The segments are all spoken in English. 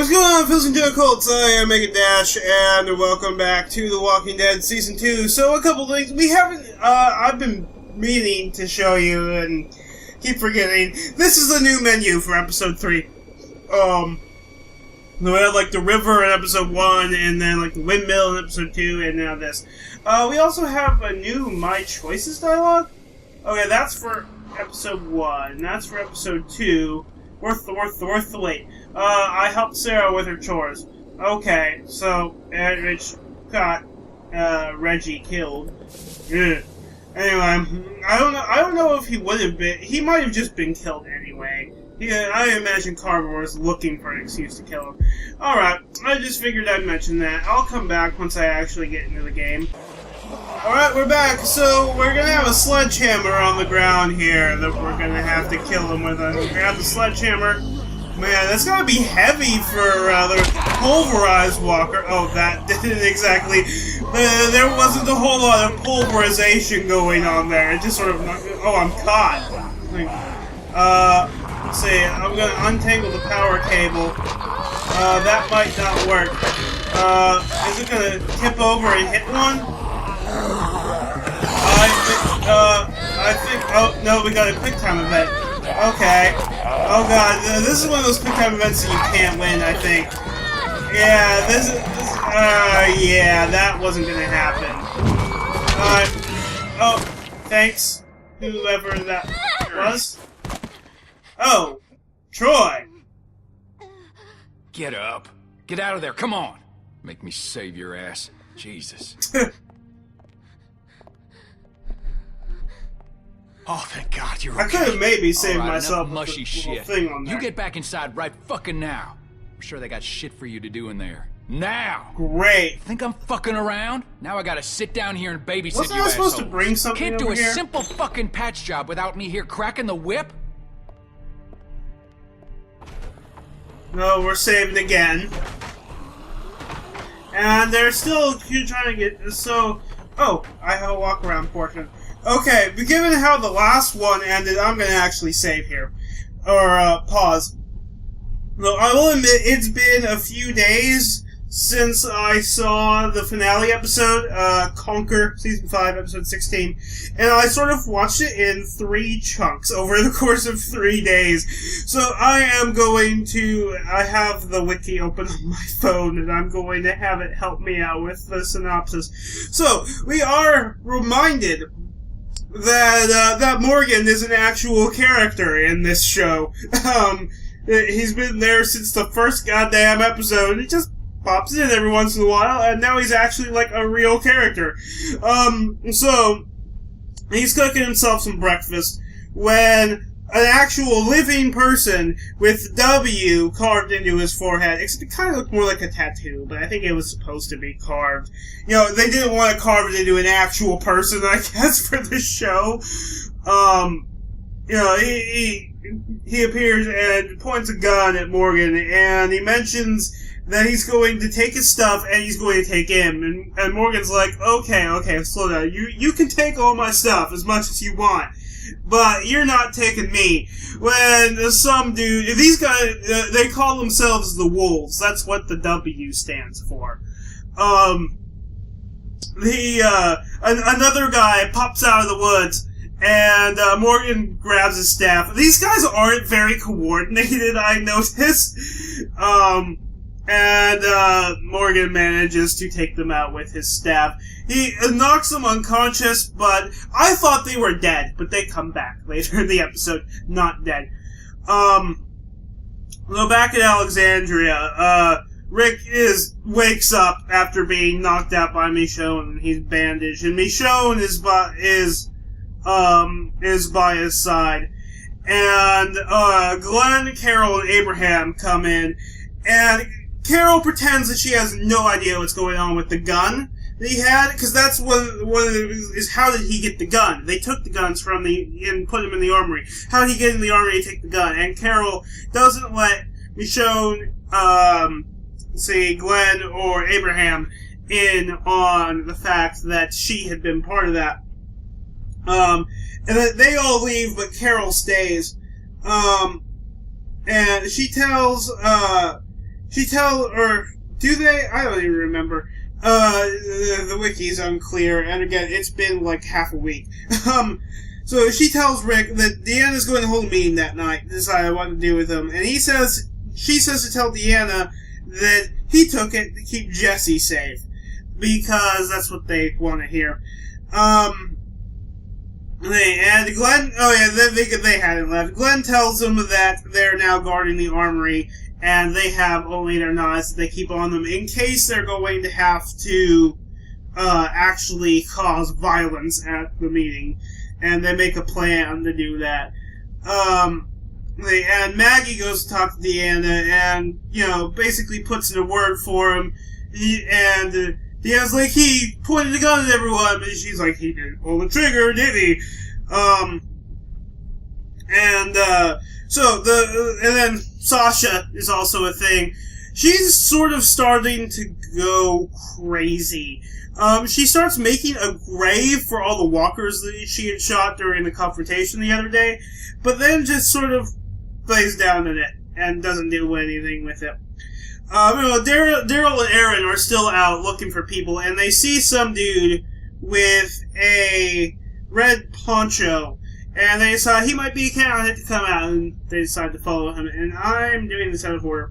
What's going on, Phils and Joe Colts? I am Make It Dash, and welcome back to The Walking Dead Season 2. So, a couple things. We haven't, I've been meaning to show you, and keep forgetting. This is the new menu for Episode 3. We had, like, the river in Episode 1, and then, like, the windmill in Episode 2, and now this. We also have a new My Choices dialogue. Okay, that's for Episode 1. That's for Episode 2. Worth the wait. I helped Sarah with her chores. Okay, so, Rich got, Reggie killed. Ugh. Anyway, I don't know if he would have been, he might have just been killed anyway. Yeah, I imagine Carver was looking for an excuse to kill him. Alright, I just figured I'd mention that. I'll come back once I actually get into the game. Alright, we're back. So, we're gonna have a sledgehammer on the ground here that we're gonna have to kill him with. Grab the sledgehammer. Man, that's gotta be heavy for the pulverized walker. Oh, that didn't exactly... there wasn't a whole lot of pulverization going on there. It just sort of... Oh, I'm caught. Let's see. I'm gonna untangle the power cable. That might not work. Is it gonna tip over and hit one? I think, oh, no, we got a quick time event. Okay. Oh god, this is one of those quick time events that you can't win, I think. Yeah, yeah, that wasn't gonna happen. Oh, thanks, whoever that was. Oh, Troy! Get up. Get out of there, come on! Make me save your ass. Jesus. Oh, thank God you're okay. I could have maybe saved myself mushy shit. Thing on there. You get back inside right fucking now. I'm sure they got shit for you to do in there. Now! Great. Think I'm fucking around? Now I gotta sit down here and babysit Wasn't you I supposed assholes. to bring something Can't do over a here? simple fucking patch job without me here cracking the whip? No, we're saving again. And they're still trying to get... So... Oh, I have a walk-around portion. Okay, but given how the last one ended, I'm gonna actually save here. Or, pause. No, I will admit, it's been a few days since I saw the finale episode, Conquer, Season 5, Episode 16, and I sort of watched it in 3 chunks over the course of 3 days. So I am going to, I have the wiki open on my phone, and I'm going to have it help me out with the synopsis. So, we are reminded that Morgan is an actual character in this show. He's been there since the first goddamn episode. He just pops in every once in a while, and now he's actually like a real character. So he's cooking himself some breakfast when an actual living person with W carved into his forehead, except it kind of looked more like a tattoo, but I think it was supposed to be carved. You know, they didn't want to carve it into an actual person, I guess, for the show. You know, he appears and points a gun at Morgan, and he mentions that he's going to take his stuff and he's going to take him. And Morgan's like, okay, slow down. You can take all my stuff as much as you want, but you're not taking me. When some dude, these guys, they call themselves the Wolves. That's what the W stands for. Another guy pops out of the woods, and Morgan grabs his staff. These guys aren't very coordinated, I noticed. And Morgan manages to take them out with his staff. He knocks them unconscious, but I thought they were dead, but they come back later in the episode, not dead. So back in Alexandria, Rick wakes up after being knocked out by Michonne, and he's bandaged, and Michonne is by his side. And Glenn, Carol, and Abraham come in, and Carol pretends that she has no idea what's going on with the gun that he had, because that's is how did he get the gun? They took the guns from and put them in the armory. How did he get in the armory to take the gun? And Carol doesn't let Michonne, Glenn or Abraham in on the fact that she had been part of that. And then they all leave, but Carol stays. And she tells or do they? I don't even remember. The wiki's unclear, and again, it's been like half a week. So she tells Rick that Deanna's going to hold a meeting that night to decide what to do with him, and she says to tell Deanna that he took it to keep Jesse safe, because that's what they want to hear. And Glenn, they hadn't left. Glenn tells them that they're now guarding the armory, and they have only their knives that they keep on them in case they're going to have to actually cause violence at the meeting, and they make a plan to do that. And Maggie goes to talk to Deanna, and basically puts in a word for him, and Deanna's like, he pointed a gun at everyone, and she's like, he didn't pull the trigger, did he? And then Sasha is also a thing. She's sort of starting to go crazy. She starts making a grave for all the walkers that she had shot during the confrontation the other day, but then just sort of plays down in it and doesn't do anything with it. Daryl and Aaron are still out looking for people, and they see some dude with a red poncho, and they decide he might be a candidate to come out, and they decide to follow him, and I'm doing this out of order.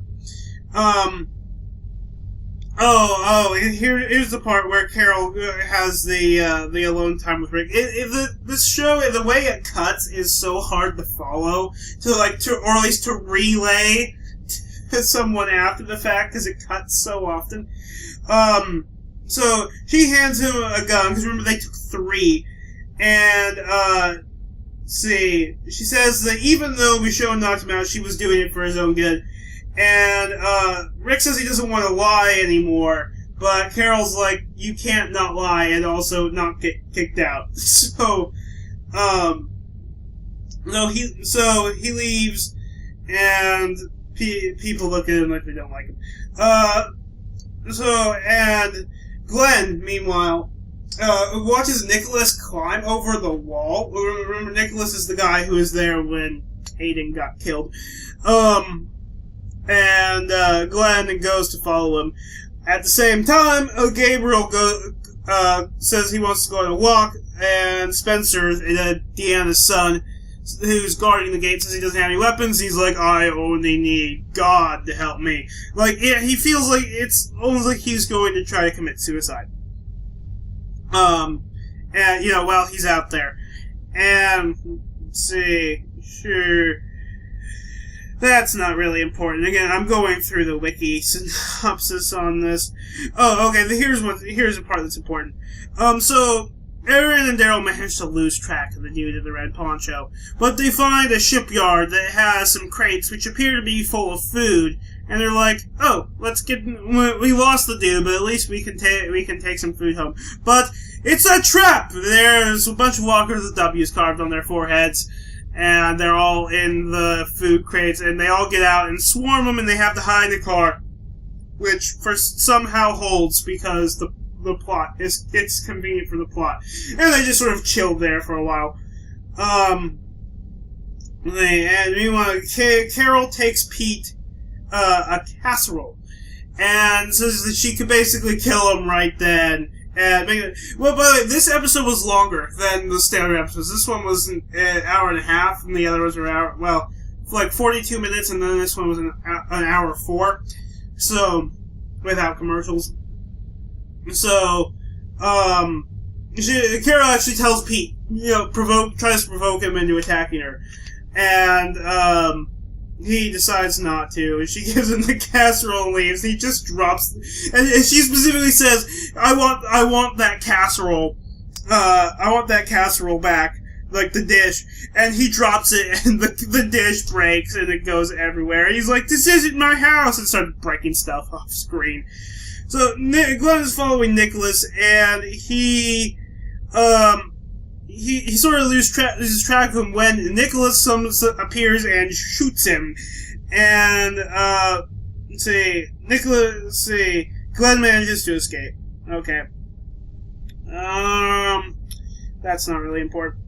Here's the part where Carol has the alone time with Rick. This show, the way it cuts is so hard to follow, or at least to relay to someone after the fact, because it cuts so often. So she hands him a gun, because remember they took 3, and she says that even though Michonne knocked him out, she was doing it for his own good. And Rick says he doesn't want to lie anymore, but Carol's like, you can't not lie and also not get kicked out. So he leaves, and people look at him like they don't like him. And Glenn, meanwhile, watches Nicholas climb over the wall. Remember, Nicholas is the guy who was there when Hayden got killed. Glenn goes to follow him. At the same time, Gabriel says he wants to go on a walk, and Spencer, Deanna's son, who's guarding the gate, says he doesn't have any weapons. He's like, I only need God to help me. He feels like it's almost like he's going to try to commit suicide. While he's out there. And, let's see, sure. That's not really important. Again, I'm going through the wiki synopsis on this. Oh, okay, here's the part that's important. So, Aaron and Daryl manage to lose track of the dude in the red poncho, but they find a shipyard that has some crates which appear to be full of food, and they're like, oh, we lost the dude, but at least we can take some food home. But it's a trap! There's a bunch of walkers with W's carved on their foreheads, and they're all in the food crates, and they all get out and swarm them, and they have to hide in the car, which somehow holds because the plot it's convenient for the plot, and they just sort of chilled there for a while. And meanwhile, Carol takes Pete a casserole and says that she could basically kill him right then. And by the way, this episode was longer than the standard episodes. This one was an hour and a half, and the other was an hour. Well, like 42 minutes, and then this one was an hour 4. So, without commercials. So, Carol actually tells Pete, tries to provoke him into attacking her, and he decides not to. And she gives him the casserole and leaves. He just drops, and she specifically says, "I want that casserole. I want that casserole back." Like the dish, and he drops it, and the dish breaks, and it goes everywhere. He's like, "This isn't my house," and started breaking stuff off screen. So Glenn is following Nicholas, and he sort of loses track of him when Nicholas appears and shoots him. And Glenn manages to escape. Okay. That's not really important.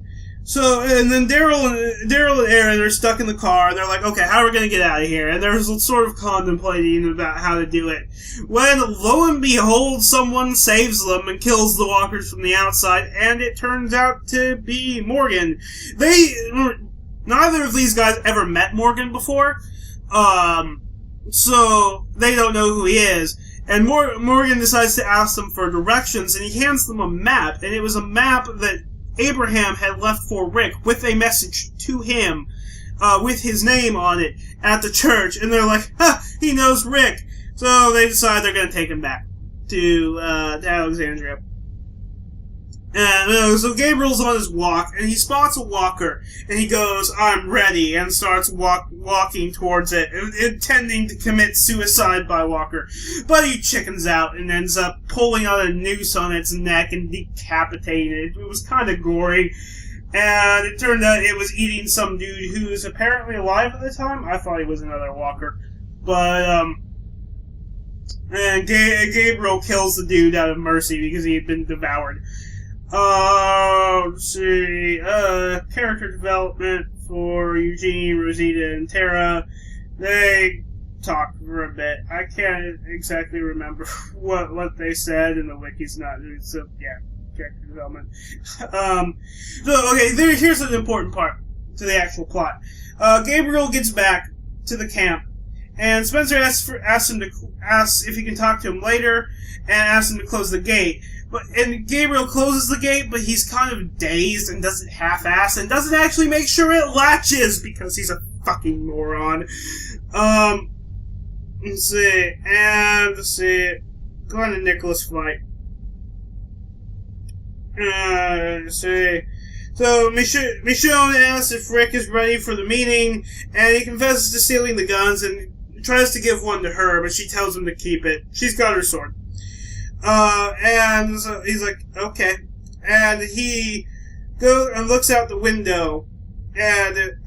So, and then Daryl and Aaron are stuck in the car, and they're like, okay, how are we going to get out of here? And they're sort of contemplating about how to do it. When, lo and behold, someone saves them and kills the walkers from the outside, and it turns out to be Morgan. Neither of these guys ever met Morgan before, so they don't know who he is. And Morgan decides to ask them for directions, and he hands them a map, and it was a map that Abraham had left for Rick with a message to him, with his name on it at the church, and they're like, ha, he knows Rick. So they decide they're gonna take him back to Alexandria. And so Gabriel's on his walk, and he spots a walker, and he goes, I'm ready, and starts walking towards it, intending to commit suicide by Walker. But he chickens out and ends up pulling out a noose on its neck and decapitating it. It was kind of gory, and it turned out it was eating some dude who was apparently alive at the time. I thought he was another walker. But, and Gabriel kills the dude out of mercy because he had been devoured. Let's see, character development for Eugene, Rosita, and Tara. They talked for a bit. I can't exactly remember what they said, and the wiki's not, so yeah, character development. Here's an important part to the actual plot. Gabriel gets back to the camp, and Spencer asks if he can talk to him later, and asks him to close the gate. And Gabriel closes the gate, but he's kind of dazed and does it half-ass and doesn't actually make sure it latches because he's a fucking moron. Let's see. Glenn and Nicholas fight. Let's see. So Michonne asks if Rick is ready for the meeting, and he confesses to stealing the guns and tries to give one to her, but she tells him to keep it. She's got her sword. And so he's like, okay. And he goes and looks out the window and,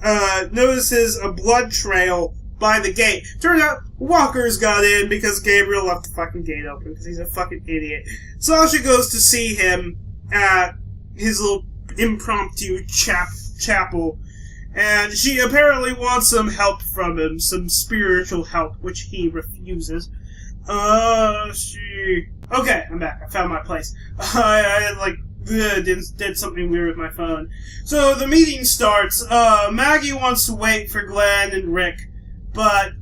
notices a blood trail by the gate. Turns out walkers got in because Gabriel left the fucking gate open because he's a fucking idiot. Sasha goes to see him at his little impromptu chapel, and she apparently wants some help from him, some spiritual help, which he refuses. Okay, I'm back. I found my place. I did something weird with my phone. So the meeting starts. Maggie wants to wait for Glenn and Rick, but,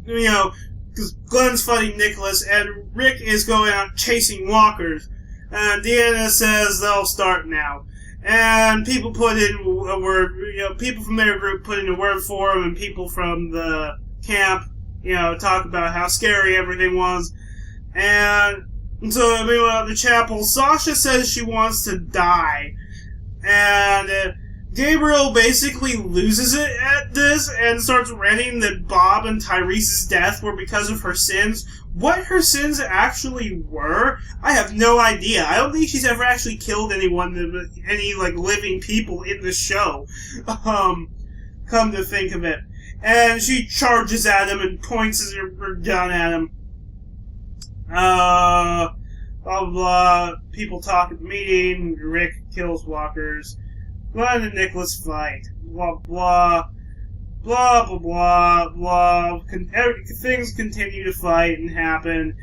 because Glenn's fighting Nicholas, and Rick is going out chasing walkers. And Deanna says they'll start now. And people put in a word, people from their group put in a word for him, and people from the camp, talk about how scary everything was. And so, meanwhile, at the chapel, Sasha says she wants to die. And Gabriel basically loses it at this and starts ranting that Bob and Tyrese's death were because of her sins. What her sins actually were, I have no idea. I don't think she's ever actually killed any living people in the show. Come to think of it. And she charges at him and points her gun at him. Blah, blah, blah. People talk at the meeting. Rick kills walkers. Glenn and Nicholas fight. Blah, blah. Blah, blah, blah, blah. Things continue to fight and happen.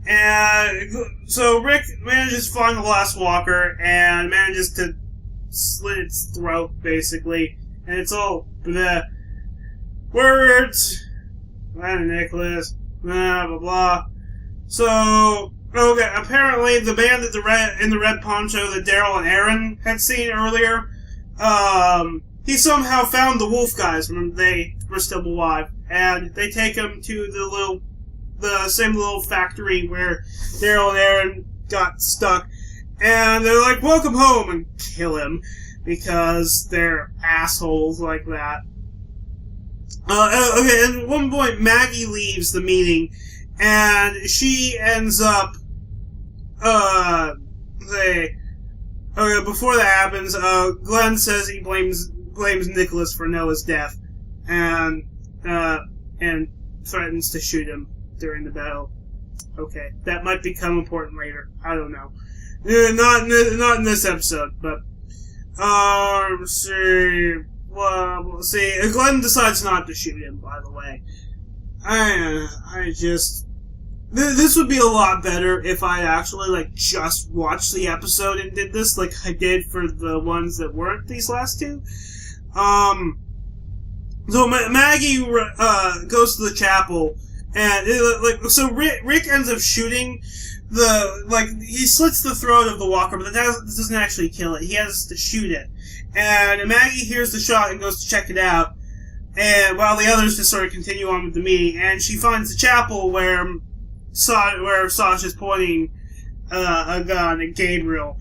And so Rick manages to find the last walker and manages to slit its throat, basically. And it's all bleh. Words. Glenn and Nicholas. Blah, blah, blah. So, okay, apparently the band in the red poncho that Daryl and Aaron had seen earlier, he somehow found the wolf guys when they were still alive, and they take him to the same little factory where Daryl and Aaron got stuck, and they're like, welcome home, and kill him, because they're assholes like that. Okay, and at one point Maggie leaves the meeting, and she ends up, before that happens, Glenn says he blames Nicholas for Noah's death, and threatens to shoot him during the battle. Okay, that might become important later. I don't know. Not in this episode, but See. Well, see, Glenn decides not to shoot him, by the way. I just... This would be a lot better if I actually, like, just watched the episode and did this, like I did for the ones that weren't these last two. So Maggie, goes to the chapel, and, so Rick ends up shooting he slits the throat of the walker, but that doesn't actually kill it. He has to shoot it. And Maggie hears the shot and goes to check it out, and while the others just sort of continue on with the meeting, and she finds the chapel where Sasha's pointing a gun at Gabriel,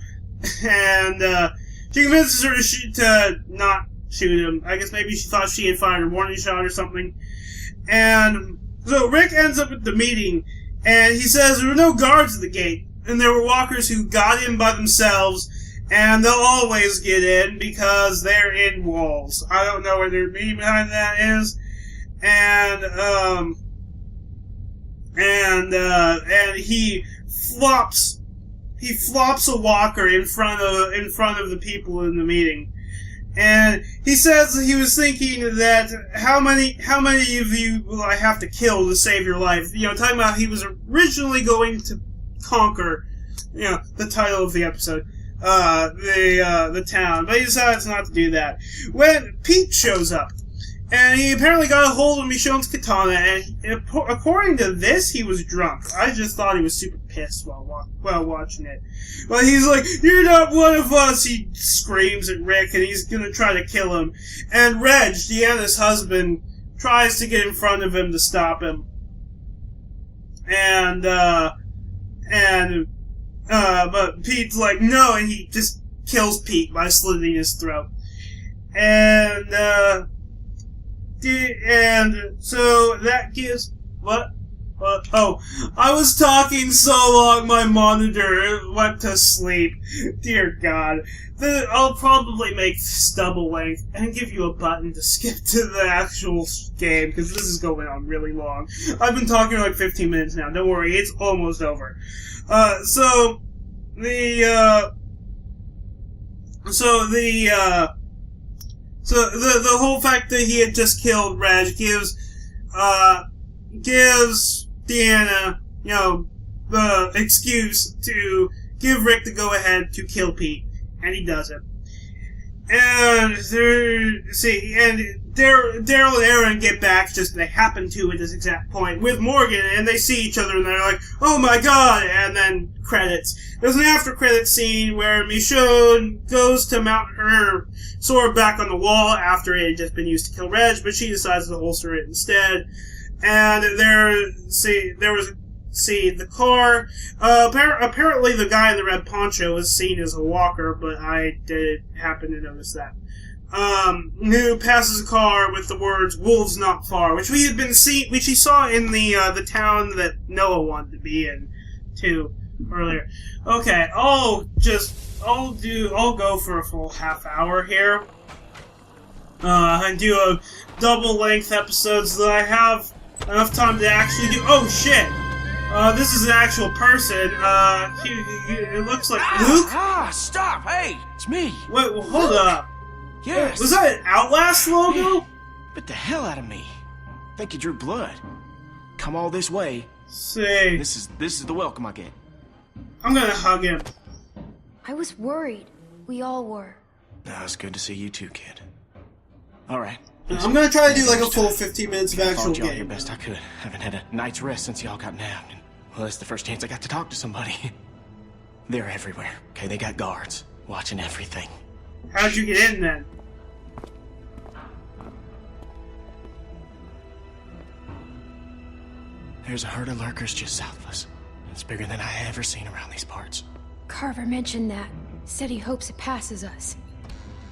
and she convinces her to not shoot him. I guess maybe she thought she had fired a warning shot or something. And so Rick ends up at the meeting, and he says there were no guards at the gate, and there were walkers who got in by themselves, and they'll always get in because they're in walls. I don't know what their meaning behind that is. And he flops a walker in front of the people in the meeting. And he says that he was thinking that how many of you will I have to kill to save your life? You know, talking about he was originally going to conquer, the title of the episode, the town, but he decides not to do that. When Pete shows up, and he apparently got a hold of Michonne's katana, and according to this, he was drunk. I just thought he was super pissed while watching it. But he's like, "You're not one of us!" He screams at Rick, and he's gonna try to kill him. And Reg, Deanna's husband, tries to get in front of him to stop him. But Pete's like, no, and he just kills Pete by slitting his throat. And so that gives... What? Oh, I was talking so long my monitor went to sleep. Dear God. I'll probably make this double length and give you a button to skip to the actual game, because this is going on really long. I've been talking for like 15 minutes now. Don't worry, it's almost over. So the whole fact that he had just killed Reg gives Deanna, the excuse to give Rick the go-ahead to kill Pete, and he does it. And Daryl and Aaron get back, just they happen to at this exact point, with Morgan, and they see each other, and they're like, "Oh my God!" And then credits. There's an after-credit scene where Michonne goes to mount her sword back on the wall after it had just been used to kill Reg, but she decides to holster it instead. And there was the car. Apparently the guy in the red poncho was seen as a walker, but I did happen to notice that. Who passes a car with the words "Wolves not far," which he saw in the town that Noah wanted to be in too earlier. Okay, I'll go for a full half hour here. And do a double length episode so that I have enough time to actually do. Oh shit! This is an actual person. It looks like Luke. Stop! Hey, it's me. Wait, well, hold up. Yes. Was that an Outlast logo? Bit the hell out of me. Think you drew blood. Come all this way. See. This is the welcome I get. I'm gonna hug him. I was worried. We all were. No, it's good to see you too, kid. Alright. I'm gonna try to do like a full 15 minutes of actual y'all your game. best I could. Haven't had a night's rest since y'all got nabbed. And, well, it's the first chance I got to talk to somebody. They're everywhere. Okay, they got guards watching everything. How'd you get in then? There's a herd of lurkers just south of us. It's bigger than I ever seen around these parts. Carver mentioned that. Said he hopes it passes us.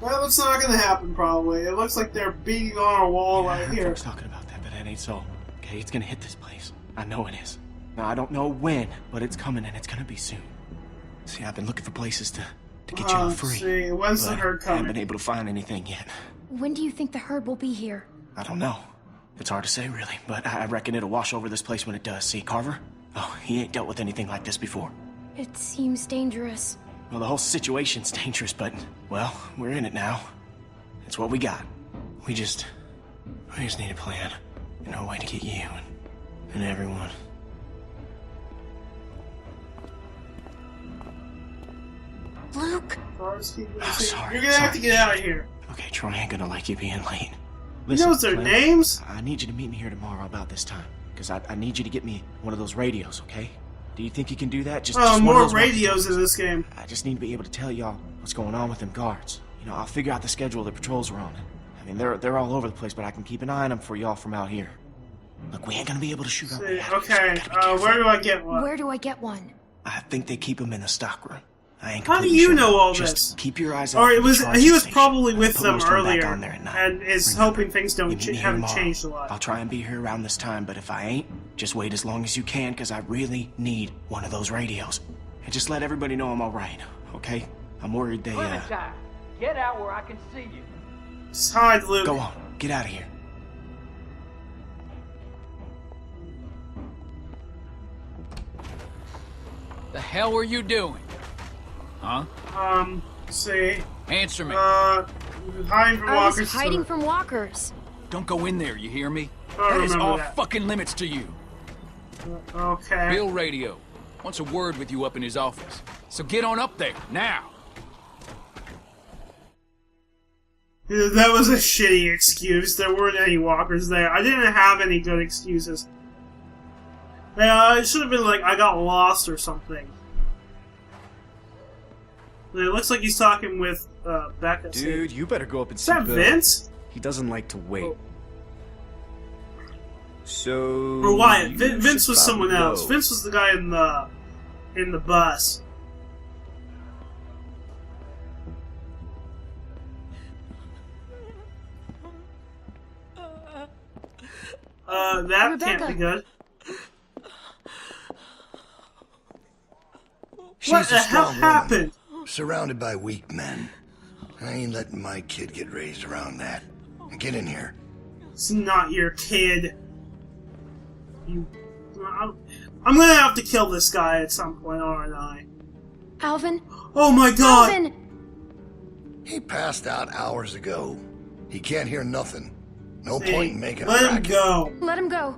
Well, it's not gonna happen probably. It looks like they're beating on our wall Yeah, I right heard here. folks talking about that, but that ain't so. Okay, it's gonna hit this place. I know it is. Now, I don't know when, but it's coming and it's gonna be soon. See, I've been looking for places to get y'all free. See, when's the but herd I coming? haven't been able to find anything yet. When do you think the herd will be here? I don't know. It's hard to say, really, but I reckon it'll wash over this place when it does. See, Carver? Oh, he ain't dealt with anything like this before. It seems dangerous. Well, the whole situation's dangerous, but, well, we're in it now. It's what we got. We just need a plan. And a way to get you and everyone. Luke! Sorry. You're gonna have to get out of here. Okay, Troy ain't gonna like you being late. He knows their Clem, names? I need you to meet me here tomorrow about this time. Because I need you to get me one of those radios, okay? Do you think you can do that? Just one more of those radios in this game. I just need to be able to tell y'all what's going on with them guards. You know, I'll figure out the schedule the patrols are on. I mean, they're all over the place, but I can keep an eye on them for y'all from out here. Look, we ain't gonna be able to shoot our way out of here, so Okay, we gotta be careful. where do I get one? Where do I get one? I think they keep them in the stock room. I ain't How do completely you sure. know all Just this? keep your eyes out. Or for it the was charging he was station. probably with Put them most of back earlier, on there at night. and is Remember, hoping things you don't meet me here haven't tomorrow. changed a lot. I'll try and be here around this time, but if I ain't, just wait as long as you can, because I really need one of those radios. And just let everybody know I'm alright, okay? I'm worried they, Clementine, get out where I can see you. Just hide, Luke. Go on, get out of here. The hell were you doing? Huh? See. Answer me. Hiding from I walkers. was hiding from walkers. Don't go in there, you hear me? I That is remember off that. fucking limits to you. Okay. Bill Radio wants a word with you up in his office. So get on up there, now. That was a shitty excuse. There weren't any walkers there. I didn't have any good excuses. It should have been like, I got lost or something. It looks like he's talking with Becca. Dude, you better go up and Is see that Bill. Vince? He doesn't like to wait. Oh. So... Or Wyatt. you Vince should was someone probably else. go. Vince was the guy in the bus. That can't be Rebecca. good. She's What the a hell strong woman, happened? surrounded by weak men. I ain't letting my kid get raised around that. Get in here. It's not your kid. I'm gonna have to kill this guy at some point, aren't I? Alvin? Oh my god! Alvin! He passed out hours ago. He can't hear nothing. No Hey, point in making a let him racket. go. Let him go.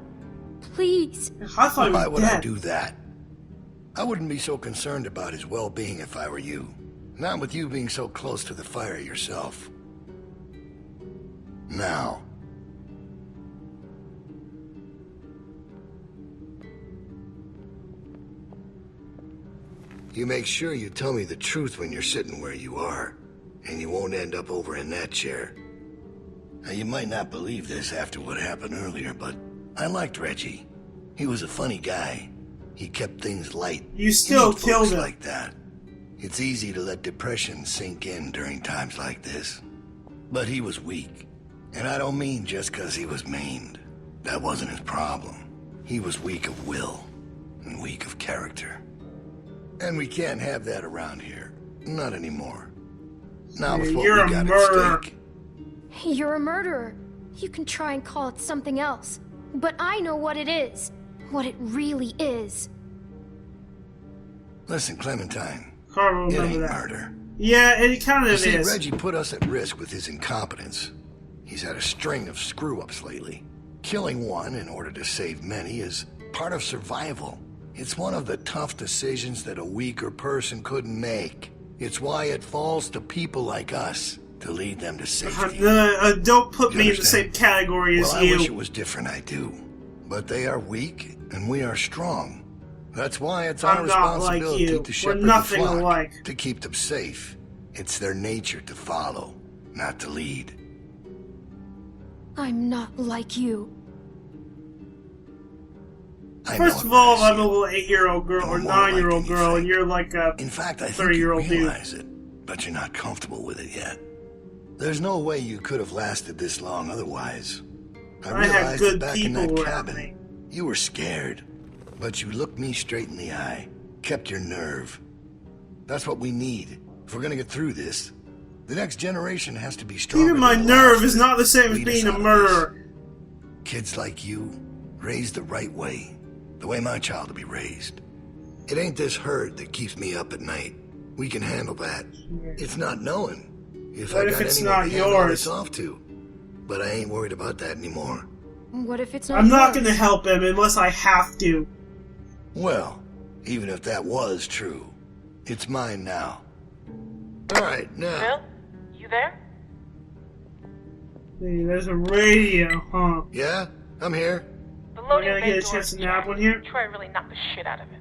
Please. I thought he Why was would I dead. do that? I wouldn't be so concerned about his well-being if I were you. Not with you being so close to the fire yourself. Now. You make sure you tell me the truth when you're sitting where you are, and you won't end up over in that chair. Now, you might not believe this after what happened earlier, but I liked Reggie. He was a funny guy. He kept things light. You still need folks killed him. like that. It's easy to let depression sink in during times like this. But he was weak. And I don't mean just because he was maimed. That wasn't his problem. He was weak of will and weak of character. And we can't have that around here. Not anymore. Now with what You're we a got murderer. at stake, You're a murderer. You can try and call it something else. But I know what it is. What it really is. listen, Clementine, Carl, it remember ain't that. murder. Yeah, it kind You of see, is. Reggie put us at risk with his incompetence. He's had a string of screw-ups lately. Killing one in order to save many is part of survival. It's one of the tough decisions that a weaker person couldn't make. It's why it falls to people like us to lead them to safety. Don't put You me in the understand? same category as Well, I wish it you. was different, I do. But they are weak, and we are strong. That's why it's our I'm not like responsibility you. to We're shepherd the nothing flock, alike. to keep them safe. It's their nature to follow, not to lead. I'm not like you. I First know of it all, when I I'm a see it. little 8-year-old girl You're or more like 9-year-old than you girl, and think. you're like a In fact, I think you 30-year-old dude. realize it, but you're not comfortable with it yet. There's no way you could have lasted this long otherwise. I had realized good it back in people that around cabin. me. You were scared, but you looked me straight in the eye, kept your nerve. That's what we need if we're gonna get through this. The next generation has to be stronger. Even my than the nerve last is to not the same as lead us being a out of murderer. this. Kids like you, raised the right way, the way my child will be raised. It ain't this hurt that keeps me up at night. We can handle that. It's not knowing if What I if got it's anyone not to hand all yours? this off to. But I ain't worried about that anymore. What if it's not I'm not yours? gonna help him unless I have to. Well, even if that was true, it's mine now. Alright, now. Bill, you there? See, there's a radio, huh? Yeah? I'm here. The We're loading gonna bay get a door chance is to nab jacked. one here. Troy really knocked the shit out of it.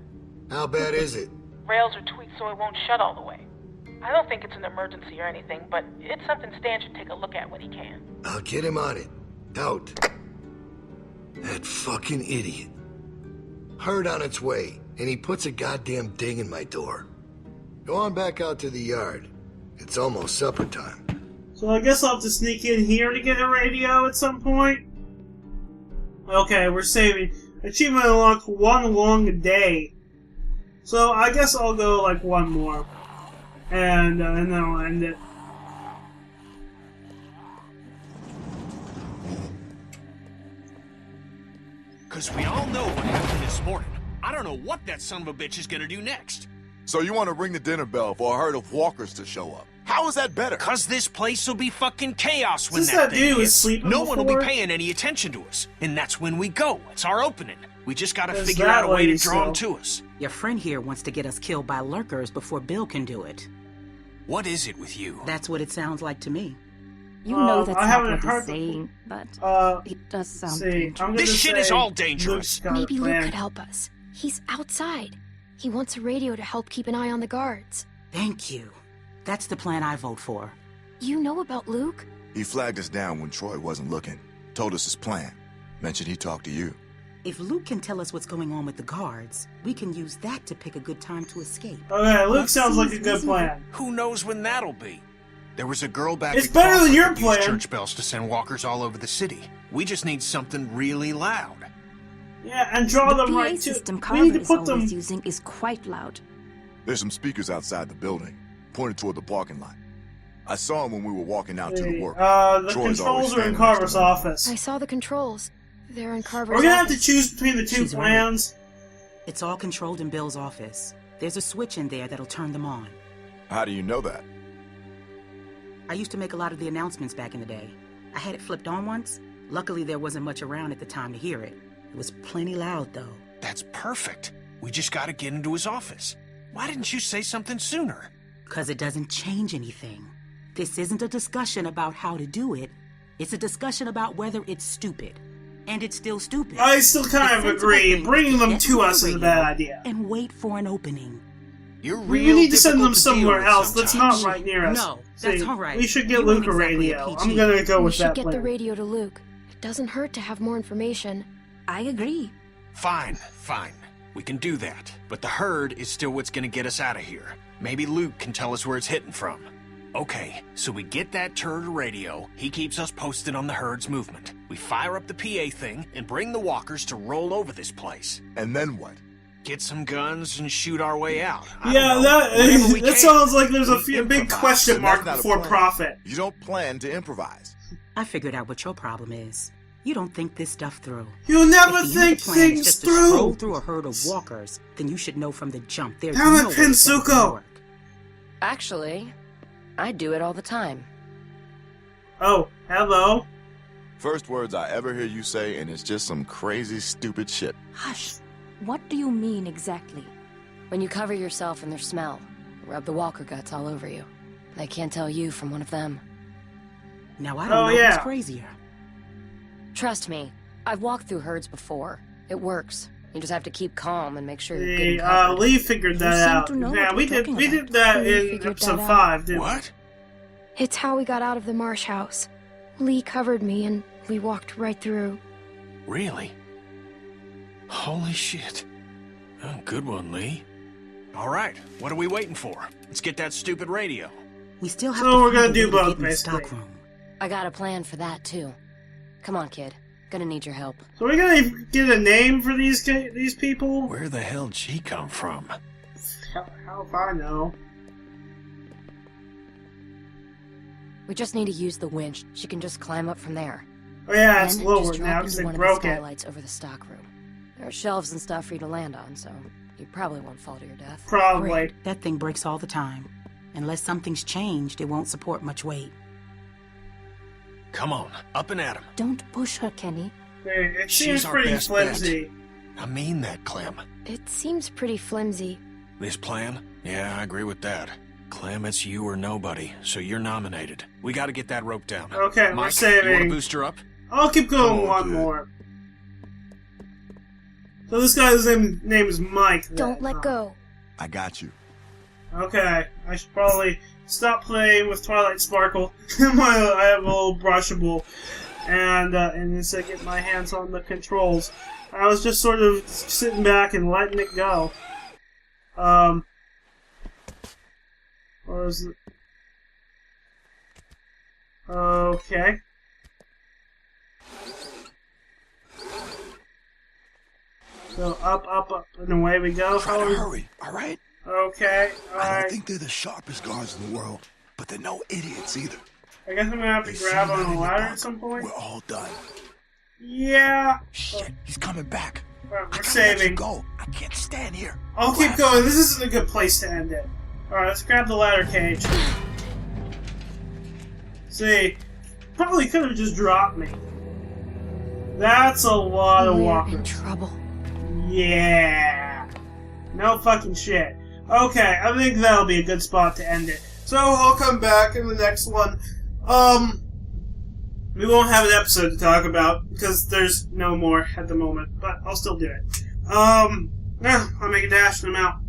How bad is it? Rails are tweaked so it won't shut all the way. I don't think it's an emergency or anything, but it's something Stan should take a look at when he can. I'll get him on it. Out. That fucking idiot. Herd on its way, and he puts a goddamn ding in my door. Go on back out to the yard. It's almost supper time. So I guess I'll have to sneak in here to get a radio at some point. Okay, we're saving. Achievement unlocked one long day. So I guess I'll go like one more. And then I'll end it. Because we all know what happened this morning. I don't know what that son of a bitch is gonna do next. So you want to ring the dinner bell for a herd of walkers to show up? How is that better? Cause this place will be fucking chaos when Since that that thing dude was hits. sleeping No one will before? be paying any attention to us. And that's when we go. It's our opening. We just gotta Is figure that out a what way to you draw them said? to us. Your friend here wants to get us killed by lurkers before Bill can do it. What is it with you? That's what it sounds like to me. You know that's I not haven't what heard he's the- saying, but Uh, it does sound see, I'm dangerous. gonna This shit is say all dangerous. Luke's got a Maybe Luke plan. could help us. He's outside. He wants a radio to help keep an eye on the guards. Thank you. That's the plan I vote for. You know about Luke? He flagged us down when Troy wasn't looking. Told us his plan. Mentioned he talked to you. If Luke can tell us what's going on with the guards, we can use that to pick a good time to escape. Okay, Luke That sounds like a seems good reasonable. plan. Who knows when that'll be? There was a girl back It's at better than Crawford your that used plan. church bells to send walkers all over the city. We just need something really loud. Yeah, and draw The them PA right to. system We Carver need to is put them. always using is quite loud. There's some speakers outside the building, pointed toward the parking lot. I saw him when we were walking out to the work. The Troy's always controls are in standing next Carver's to them. office. I saw the controls. They're in Carver's We're gonna have to office. choose between the two She's right. plans. It's all controlled in Bill's office. There's a switch in there that'll turn them on. How do you know that? I used to make a lot of the announcements back in the day. I had it flipped on once. Luckily, there wasn't much around at the time to hear it. It was plenty loud, though. That's perfect. We just gotta get into his office. Why didn't you say something sooner? 'Cause it doesn't change anything. This isn't a discussion about how to do it. It's a discussion about whether it's stupid. And it's still stupid. I still kind The of sensible agree. thing Bringing is them get to the us is a radio bad idea. And wait for an opening. You're We real need to send them difficult to deal somewhere with else that's not sometimes. right near us. No, that's See, all right. We should get You Luke ain't a exactly radio. a I'm PG. gonna go We with should that get plan. the radio to Luke. It doesn't hurt to have more information. I agree. Fine, fine. We can do that. But the herd is still what's gonna get us out of here. Maybe Luke can tell us where it's hitting from. Okay, so we get that turd radio. He keeps us posted on the herd's movement. We fire up the PA thing and bring the walkers to roll over this place. And then what? Get some guns and shoot our way out. I Yeah, don't know. Whatever we that can. sounds like there's a We big improvise. question And mark that's not a before plan. profit. You don't plan to improvise. I figured out what your problem is. You don't think this stuff through. You never If the think unit plan is things just to stroll through. through a herd of walkers, then you should know from the jump there's Damn it, no way that's gonna Pinsuko! work. Actually, I do it all the time. Oh, hello. First words I ever hear you say, and it's just some crazy, stupid shit. Hush. What do you mean exactly? When you cover yourself in their smell, rub the walker guts all over you. They can't tell you from one of them. Now I don't Oh, know yeah. who's crazier. Trust me, I've walked through herds before. It works. You just have to keep calm and make sure you're The, getting covered. Lee figured You that seem out. to know Yeah, what we we're did. talking We about. did that Lee in figured episode that out. 5, didn't What? It's how we got out of the marsh house. Lee covered me and we walked right through. Really? Holy shit. Oh, good one, Lee. All right, what are we waiting for? Let's get that stupid radio. We still have So to we're find gonna a do way to both, get in the basically. stockroom. I got a plan for that, too. Come on, kid. Gonna need your help. So we're gonna get a name for these people? Where the hell did she come from? How if I know? We just need to use the winch. She can just climb up from there. Oh yeah, it's Then lower just drop now into because they one of broke the it. skylights over the stockroom. There are shelves and stuff for you to land on, so you probably won't fall to your death. Probably. Great. That thing breaks all the time. Unless something's changed, it won't support much weight. Come on, up and at him. Don't push her, Kenny. It She's seems our pretty best flimsy. bet. I mean that, Clem. It seems pretty flimsy. This plan? Yeah, I agree with that. Clem, it's you or nobody, so you're nominated. We gotta get that rope down. Okay, Mike, we're you saving. wanna boost her up? I'll keep going Come on, one kid. more. So this guy's name is Mike. then, Don't let huh? go. I got you. Okay, I should probably stop playing with Twilight Sparkle while I have a little brushable, and instead get my hands on the controls. I was just sort of sitting back and letting it go. Or is it? Okay. So up, up, up, and away we go. Try to hurry, all right? Okay, I alright. don't think they're the sharpest guards in the world, but they're no idiots either. I guess I'm gonna have to They grab see on that a in the ladder dark, at some point. We're all done. Yeah. Shit, he's coming back. Alright, I we're gotta let you saving. go. I can't stand here. I'll keep going. This isn't a good place to end it. Alright, let's grab the ladder cage. See, probably could have just dropped me. That's a lot of We're walking. in trouble. Yeah. No fucking shit. Okay, I think that'll be a good spot to end it. So I'll come back in the next one. We won't have an episode to talk about because there's no more at the moment, but I'll still do it. Yeah, I'll make a dash and I'm out.